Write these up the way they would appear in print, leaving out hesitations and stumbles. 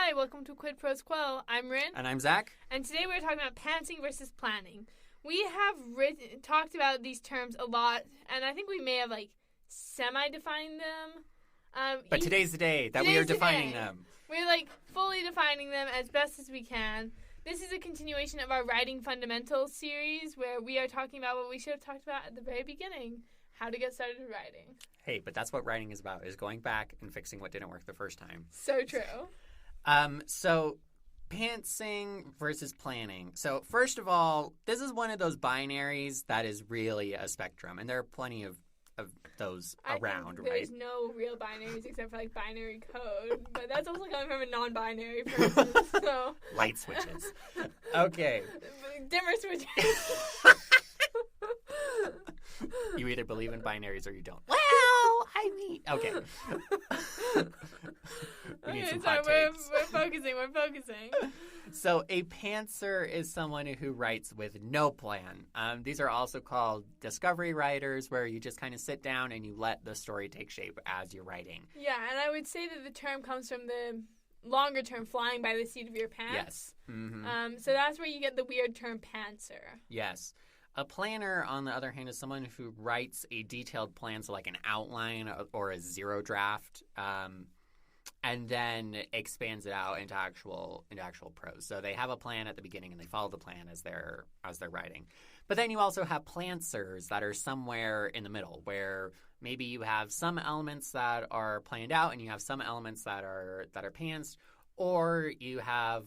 Hi, welcome to Quid Pros Quo. I'm Rin. And I'm Zac. And today we're talking about pantsing versus planning. We have talked about these terms a lot, and I think we may have, semi-defined them. But today's the day that we are defining them. We're, fully defining them as best as we can. This is a continuation of our Writing Fundamentals series, where we are talking about what we should have talked about at the very beginning, how to get started writing. Hey, but that's what writing is about, is going back and fixing what didn't work the first time. So true. So pantsing versus planning. So first of all, this is one of those binaries that is really a spectrum, and there are plenty of those around, right? There's no real binaries except for binary code, but that's also coming from a non-binary person. So light switches. Okay. Dimmer switches. You either believe in binaries or you don't. Well, I mean, okay. We need some hot takes. We're focusing. So a pantser is someone who writes with no plan. These are also called discovery writers, where you just kind of sit down and you let the story take shape as you're writing. Yeah, and I would say that the term comes from the longer term, flying by the seat of your pants. Yes. Mm-hmm. So that's where you get the weird term pantser. Yes. A planner, on the other hand, is someone who writes a detailed plan, so like an outline or a zero draft, and then expands it out into actual prose. So they have a plan at the beginning and they follow the plan as they're writing. But then you also have plantsers that are somewhere in the middle, where maybe you have some elements that are planned out and you have some elements that are pantsed, or you have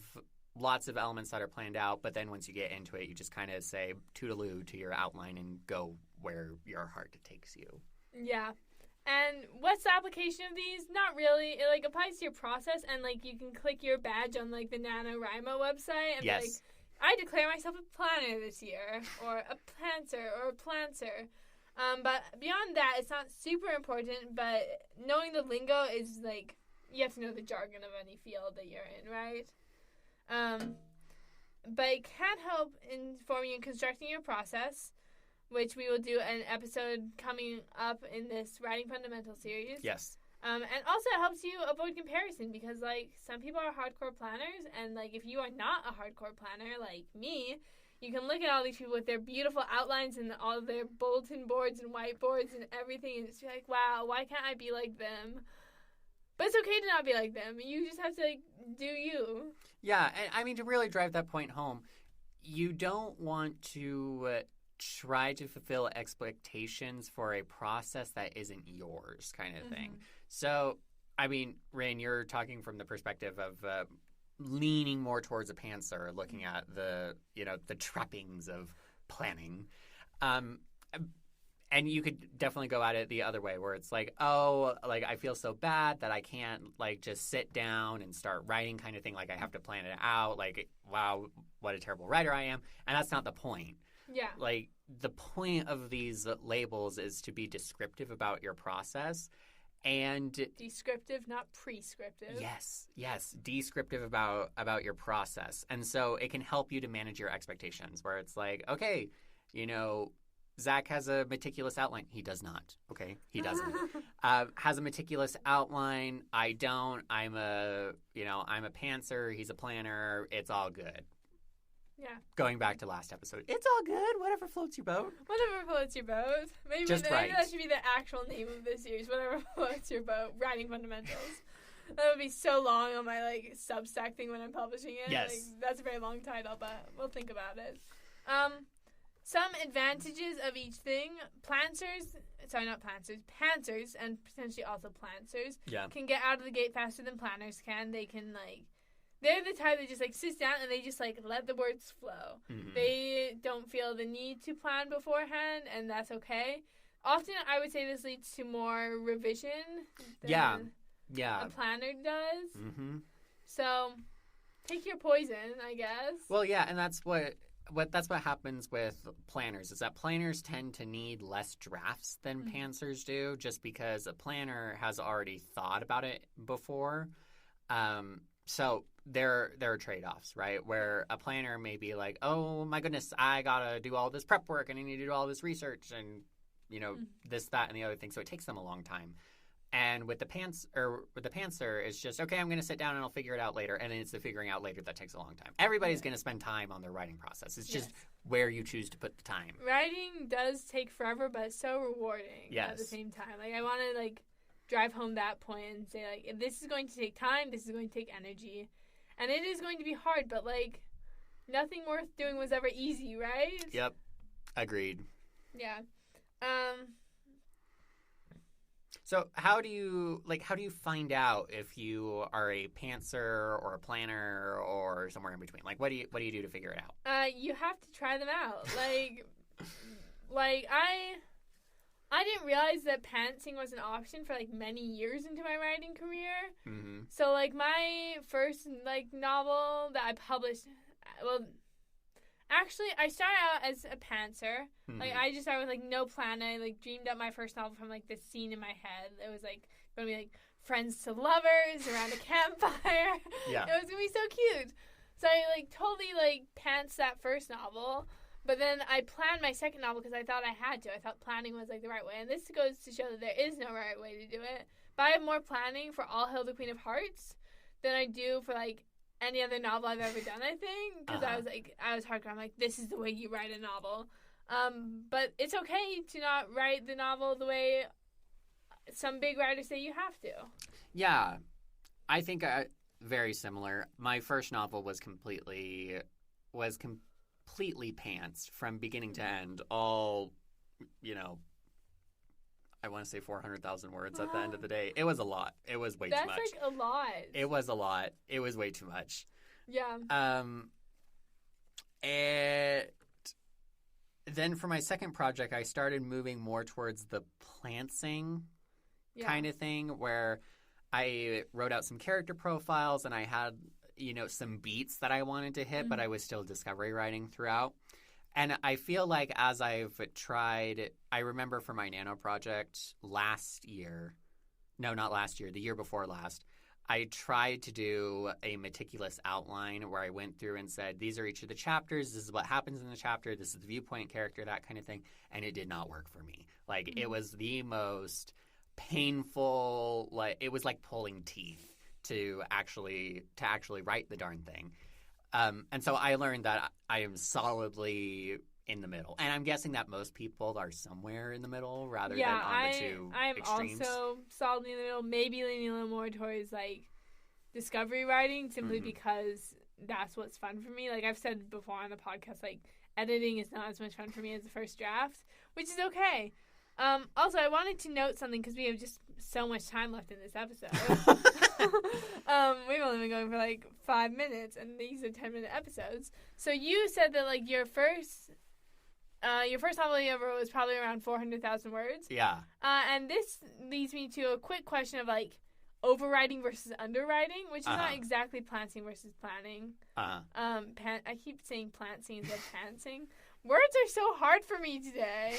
lots of elements that are planned out, but then once you get into it, you just kind of say toodaloo to your outline and go where your heart takes you. Yeah. And what's the application of these? Not really. It applies to your process, and you can click your badge on the NaNoWriMo website and yes. be I declare myself a planner this year, or a pantser, or a planter. But beyond that, it's not super important, but knowing the lingo is you have to know the jargon of any field that you're in, right? But it can help inform you in constructing your process, which we will do an episode coming up in this Writing Fundamentals series. Yes. And also it helps you avoid comparison, because some people are hardcore planners, and if you are not a hardcore planner like me, you can look at all these people with their beautiful outlines and all of their bulletin boards and whiteboards and everything, and just be wow, why can't I be like them? But it's okay to not be like them. You just have to do you. Yeah, and I mean, to really drive that point home, you don't want to try to fulfill expectations for a process that isn't yours, kind of thing. So, I mean, Rin, you're talking from the perspective of leaning more towards a pantser, looking at the trappings of planning. And you could definitely go at it the other way, where it's I feel so bad that I can't just sit down and start writing, kind of thing. I have to plan it out. Wow, what a terrible writer I am. And that's not the point. Yeah. The point of these labels is to be descriptive about your process. And descriptive, not prescriptive. Yes, descriptive about your process. And so it can help you to manage your expectations, where it's okay, Zac has a meticulous outline. He does not. Okay, he doesn't. Has a meticulous outline. I don't. I'm a pantser. He's a planner. It's all good. Yeah. Going back to last episode, it's all good. Whatever floats your boat. Whatever floats your boat. Maybe that should be the actual name of this series. Whatever floats your boat. Writing Fundamentals. That would be so long on my Substack thing when I'm publishing it. Yes. That's a very long title, but we'll think about it. Some advantages of each thing. Pantsers, and potentially also plantsers, can get out of the gate faster than planners can. They can, they're the type that just, sits down and they just, let the words flow. Mm-hmm. They don't feel the need to plan beforehand, and that's okay. Often, I would say this leads to more revision than a planner does. Mm-hmm. So, take your poison, I guess. Well, yeah, and that's what happens with planners, is that planners tend to need less drafts than pantsers do, just because a planner has already thought about it before. So there are trade-offs, right? Where a planner may be oh my goodness, I gotta do all this prep work and I need to do all this research and this, that, and the other thing. So it takes them a long time. And with the pantser, it's just, okay, I'm going to sit down and I'll figure it out later. And then it's the figuring out later that takes a long time. Everybody's going to spend time on their writing process. It's just where you choose to put the time. Writing does take forever, but it's so rewarding at the same time. Like, I want to, like, drive home that point and say, like, if this is going to take time, this is going to take energy. And it is going to be hard, but, like, nothing worth doing was ever easy, right? Yep. Agreed. Yeah. So how do you find out if you are a pantser or a planner or somewhere in between? Like, what do you do to figure it out? You have to try them out. Like I didn't realize that pantsing was an option for, like, many years into my writing career. Mm-hmm. So, like, my first, like, novel that I published, well, actually, I started out as a pantser. Mm-hmm. Like, I just started with, like, no plan. I, like, dreamed up my first novel from, like, this scene in my head. It was, like, going to be, like, friends to lovers around a campfire. Yeah. It was going to be so cute. So I, like, totally, like, pants that first novel. But then I planned my second novel because I thought I had to. I thought planning was, like, the right way. And this goes to show that there is no right way to do it. But I have more planning for All Hail the Queen of Hearts than I do for, like, any other novel I've ever done, I think. Because I was hardcore. I'm like, this is the way you write a novel. But it's okay to not write the novel the way some big writers say you have to. Yeah. I think very similar. My first novel was completely pantsed from beginning to end. All, I want to say 400,000 words at the end of the day. It was a lot. It was way too much. That's, like, a lot. It was a lot. It was way too much. Yeah. And then for my second project, I started moving more towards the plantsing kind of thing, where I wrote out some character profiles and I had, some beats that I wanted to hit, but I was still discovery writing throughout. And I feel like as I've tried, I remember for my Nano project the year before last, I tried to do a meticulous outline where I went through and said, these are each of the chapters, this is what happens in the chapter, this is the viewpoint character, that kind of thing. And it did not work for me. Like, it was the most painful, like, it was like pulling teeth to actually write the darn thing. And so I learned that I am solidly in the middle. And I'm guessing that most people are somewhere in the middle rather than on the two extremes. I'm also solidly in the middle, maybe leaning a little more towards, like, discovery writing simply because that's what's fun for me. Like, I've said before on the podcast, like, editing is not as much fun for me as the first draft, which is okay. Also, I wanted to note something because we have just so much time left in this episode. We've only been going for, like, 5 minutes, and these are 10-minute episodes. So you said that, like, your first novel you ever wrote was probably around 400,000 words. Yeah. And this leads me to a quick question of, like, overwriting versus underwriting, which is not exactly planting versus planning. I keep saying planting instead of pantsing. Words are so hard for me today.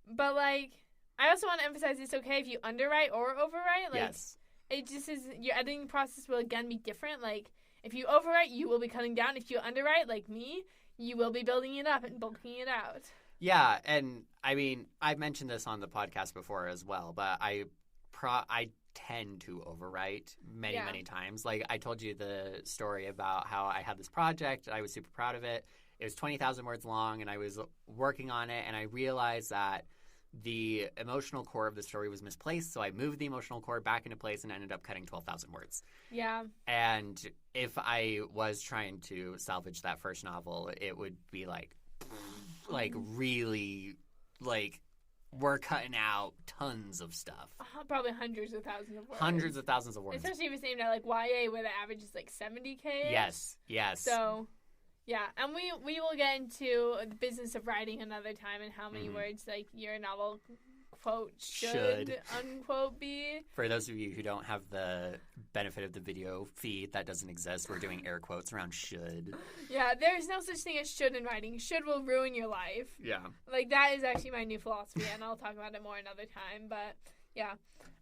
But, like, I also want to emphasize it's okay if you underwrite or overwrite. Like, yes. It just is, your editing process will, again, be different. Like, if you overwrite, you will be cutting down. If you underwrite, like me, you will be building it up and bulking it out. Yeah, and, I mean, I've mentioned this on the podcast before as well, but I tend to overwrite many times. Like, I told you the story about how I had this project. I was super proud of it. It was 20,000 words long, and I was working on it, and I realized that the emotional core of the story was misplaced, so I moved the emotional core back into place and ended up cutting 12,000 words. Yeah. And if I was trying to salvage that first novel, it would be like really, like, we're cutting out tons of stuff. Probably hundreds of thousands of words. Hundreds of thousands of words. Especially if it's aimed at, like, YA, where the average is, like, 70K. Yes. So, yeah. And we will get into the business of writing another time and how many words, like, your novel, quote, should, unquote, be. For those of you who don't have the benefit of the video feed, that doesn't exist. We're doing air quotes around should. Yeah, there's no such thing as should in writing. Should will ruin your life. Yeah. Like, that is actually my new philosophy, and I'll talk about it more another time, but, yeah.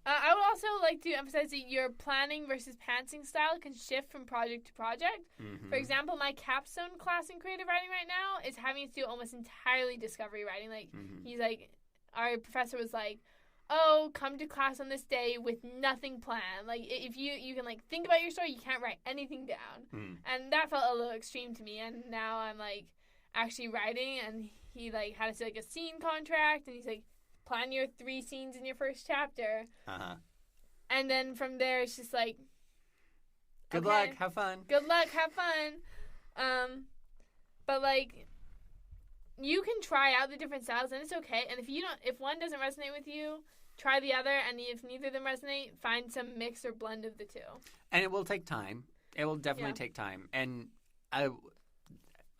I would also like to emphasize that your planning versus pantsing style can shift from project to project. Mm-hmm. For example, my capstone class in creative writing right now is having to do almost entirely discovery writing. Like, he's like, our professor was like, oh, come to class on this day with nothing planned. Like, if you can, like, think about your story, you can't write anything down. And that felt a little extreme to me. And now I'm, like, actually writing, and he, like, had us, like, a scene contract, and he's, like, plan your 3 scenes in your first chapter. And then from there, it's just, like, good luck, have fun. Good luck, have fun. But, like, you can try out the different styles, and it's okay. And if one doesn't resonate with you, try the other, and if neither of them resonate, find some mix or blend of the two. And it will take time. It will definitely take time. And a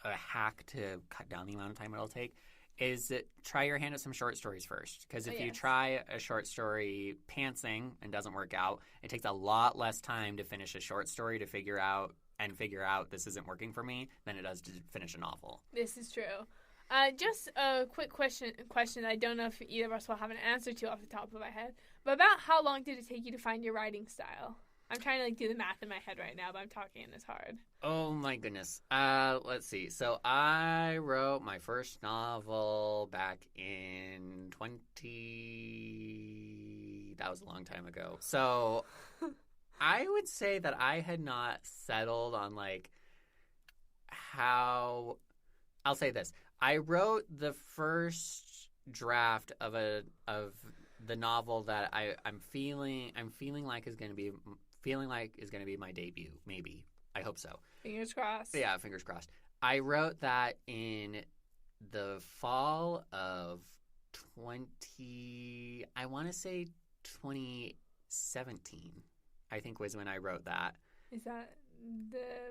hack to cut down the amount of time it'll take is try your hand at some short stories first. Because if you try a short story pantsing and doesn't work out, it takes a lot less time to finish a short story to figure out this isn't working for me than it does to finish a novel. This is true. Just a quick question. I don't know if either of us will have an answer to off the top of my head. But about how long did it take you to find your writing style? I'm trying to, like, do the math in my head right now, but I'm talking and it's hard. Oh, my goodness. Let's see. So I wrote my first novel back in that was a long time ago. So I would say that I had not settled on, like, how... I'll say this. I wrote the first draft of the novel that I'm feeling like is going to be my debut. Maybe. I hope so. Fingers crossed. Yeah, fingers crossed. I wrote that in the fall of 2017. I think was when I wrote that. Is that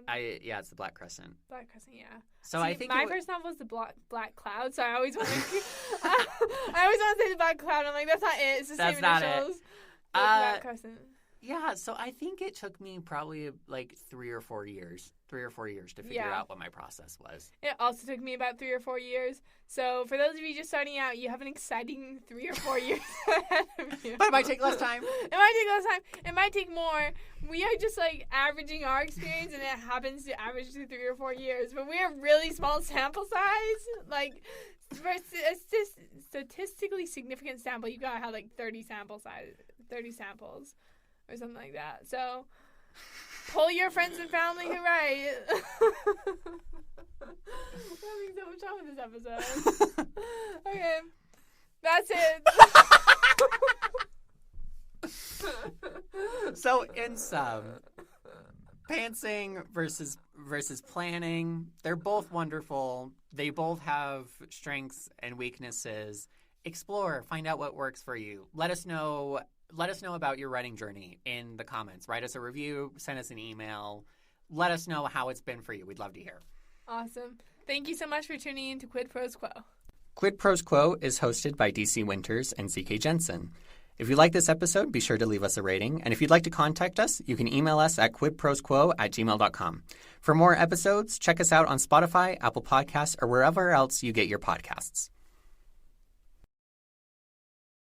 it's the Black Crescent. Black Crescent, yeah. So I think my first novel was the Black Cloud, so I always want to say the Black Cloud. I'm like, that's not it. It's the same initials. Black Crescent. Yeah, so I think it took me probably like 3 or 4 years to figure out what my process was. It also took me about 3 or 4 years. So for those of you just starting out, you have an exciting 3 or 4 years ahead of you. But it might take less time. It might take more. We are just, like, averaging our experience, and it happens to average to 3 or 4 years. But we have really small sample size. Like, for a statistically significant sample, you gotta have, like, 30 samples or something like that. So pull your friends and family who write. We're having so much fun with this episode. Okay. That's it. So in sum, pantsing versus planning, they're both wonderful. They both have strengths and weaknesses. Explore, find out what works for you. Let us know about your writing journey in the comments. Write us a review, send us an email. Let us know how it's been for you. We'd love to hear. Awesome. Thank you so much for tuning in to Quid Pros Quo. Quid Pros Quo is hosted by DC Winters and CK Jensen. If you like this episode, be sure to leave us a rating. And if you'd like to contact us, you can email us at quidprosquo@gmail.com. For more episodes, check us out on Spotify, Apple Podcasts, or wherever else you get your podcasts.